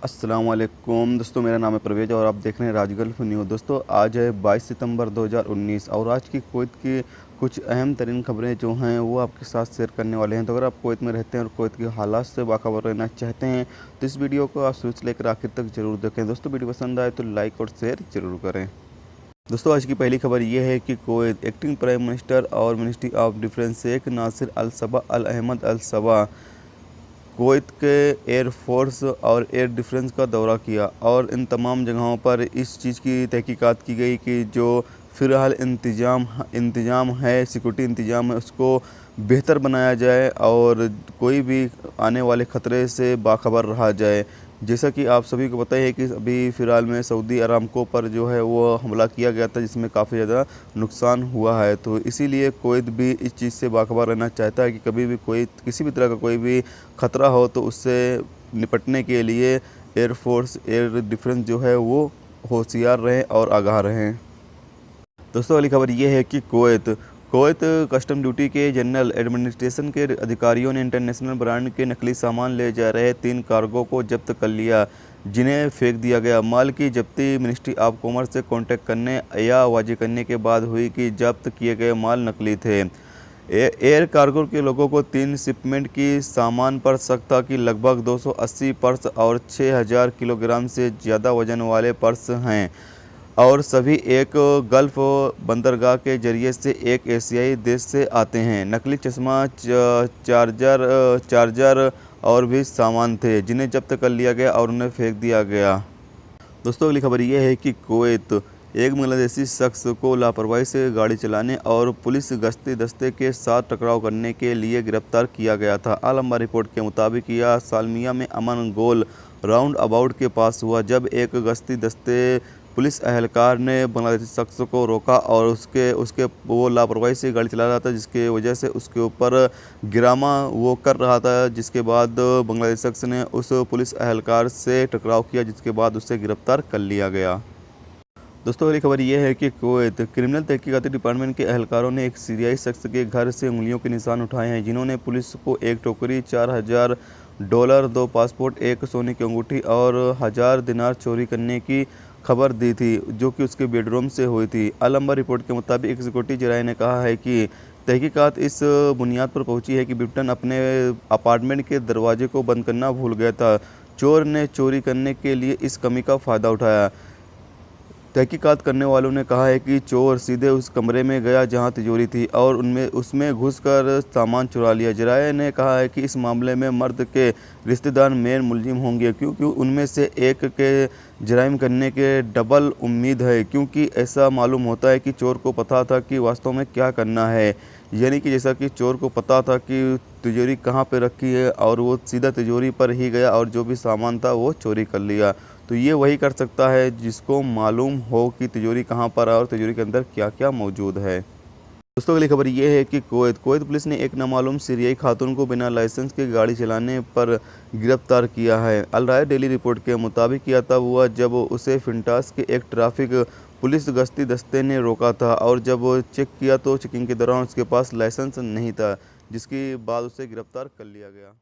अस्सलाम वालेकुम दोस्तों, मेरा नाम है परवेज़ और आप देख रहे हैं राज गल्फ न्यूज़। दोस्तों आज है 22 सितंबर 2019 और आज की कुवैत की कुछ अहम तरीन खबरें जो हैं वो आपके साथ शेयर करने वाले हैं। तो अगर आप कुवैत में रहते हैं और कुवैत के हालात से बाखबर रहना चाहते हैं तो इस वीडियो को आप शुरू से लेकर आखिर तक ज़रूर देखें। दोस्तों वीडियो पसंद आए तो लाइक और शेयर ज़रूर करें। दोस्तों आज की पहली खबर ये है कि कुवैत एक्टिंग प्राइम मिनिस्टर और ministry of defence Sheikh Nasser Al Sabah Al Ahmad Al Sabah Kuwait के एयर फोर्स और एयर डिफेंस का दौरा किया और इन तमाम जगहों पर इस चीज़ की तहकीकात की गई कि जो फ़िलहाल इंतज़ाम है, सिक्योरिटी इंतज़ाम है, उसको बेहतर बनाया जाए और कोई भी आने वाले ख़तरे से बाखबर रहा जाए। जैसा कि आप सभी को पता है कि अभी फ़िलहाल में सऊदी अरामको पर जो है वो हमला किया गया था, जिसमें काफ़ी ज़्यादा नुकसान हुआ है। तो इसीलिए कुवैत भी इस चीज़ से बाखबर रहना चाहता है कि कभी भी कोई किसी भी तरह का कोई भी ख़तरा हो तो उससे निपटने के लिए एयर फोर्स, एयर डिफेंस जो है वो होशियार रहें और आगाह रहें। दोस्तों अगली खबर ये है कि कुवैत कस्टम ड्यूटी के जनरल एडमिनिस्ट्रेशन के अधिकारियों ने इंटरनेशनल ब्रांड के नकली सामान ले जा रहे 3 कार्गो को जब्त कर लिया, जिन्हें फेंक दिया गया। माल की जब्ती मिनिस्ट्री ऑफ कॉमर्स से कॉन्टैक्ट करने या वाजे करने के बाद हुई कि जब्त किए गए माल नकली थे। एयर कार्गो के लोगों को 3 शिपमेंट की सामान पर शक था कि लगभग 280 पर्स और 6000 किलोग्राम से ज़्यादा वजन वाले पर्स हैं और सभी एक गल्फ बंदरगाह के जरिए से एक एशियाई देश से आते हैं। नकली चश्मा, चार्जर और भी सामान थे, जिन्हें जब्त कर लिया गया और उन्हें फेंक दिया गया। दोस्तों अगली खबर यह है कि कुवैत एक बांग्लादेशी शख्स को लापरवाही से गाड़ी चलाने और पुलिस गश्ती दस्ते के साथ टकराव करने के लिए गिरफ्तार किया गया था। आल अम्बा रिपोर्ट के मुताबिक यह सालमिया में अमन गोल राउंड अबाउट के पास हुआ, जब एक गश्ती दस्ते पुलिस अहलकार ने बांग्लादेशी शख्स को रोका और उसके वो लापरवाही से गाड़ी चला रहा था, जिसके वजह से उसके ऊपर गिरामा वो कर रहा था, जिसके बाद बांग्लादेशी शख्स ने उस पुलिस अहलकार से टकराव किया, जिसके बाद उसे गिरफ्तार कर लिया गया। दोस्तों अगली खबर यह है कि कुवैत क्रिमिनल तहकीकाती डिपार्टमेंट के अहलकारों ने एक सीरियाई शख्स के घर से उंगलियों के निशान उठाए हैं, जिन्होंने पुलिस को एक टोकरी, $4000, 2 पासपोर्ट, एक सोने की अंगूठी और 1000 दिनार चोरी करने की खबर दी थी, जो कि उसके बेडरूम से हुई थी। अल अम्बा रिपोर्ट के मुताबिक एक सिक्योरिटी जराये ने कहा है कि तहकीकात इस बुनियाद पर पहुंची है कि बिप्टन अपने अपार्टमेंट के दरवाजे को बंद करना भूल गया था। चोर ने चोरी करने के लिए इस कमी का फ़ायदा उठाया। तहकीकात करने वालों ने कहा है कि चोर सीधे उस कमरे में गया जहां तिजोरी थी और उसमें घुसकर सामान चुरा लिया। जराये ने कहा है कि इस मामले में मर्द के रिश्तेदार मेन मुलजिम होंगे, क्योंकि उनमें से एक के जराइम करने के डबल उम्मीद है, क्योंकि ऐसा मालूम होता है कि चोर को पता था कि वास्तव में क्या करना है। यानी कि जैसा कि चोर को पता था कि तिजोरी कहाँ पे रखी है और वो सीधा तिजोरी पर ही गया और जो भी सामान था वो चोरी कर लिया। तो ये वही कर सकता है जिसको मालूम हो कि तिजोरी कहाँ पर है और तिजोरी के अंदर क्या क्या मौजूद है। दोस्तों अगली खबर ये है कि कुवैत पुलिस ने एक नामालूम सीरियाई खातून को बिना लाइसेंस के गाड़ी चलाने पर गिरफ्तार किया है। अल राय डेली रिपोर्ट के मुताबिक यह तब हुआ जब उसे फिंटास के एक ट्रैफिक पुलिस गश्ती दस्ते ने रोका था और जब चेक किया तो चेकिंग के दौरान उसके पास लाइसेंस नहीं था, जिसके बाद उसे गिरफ्तार कर लिया गया।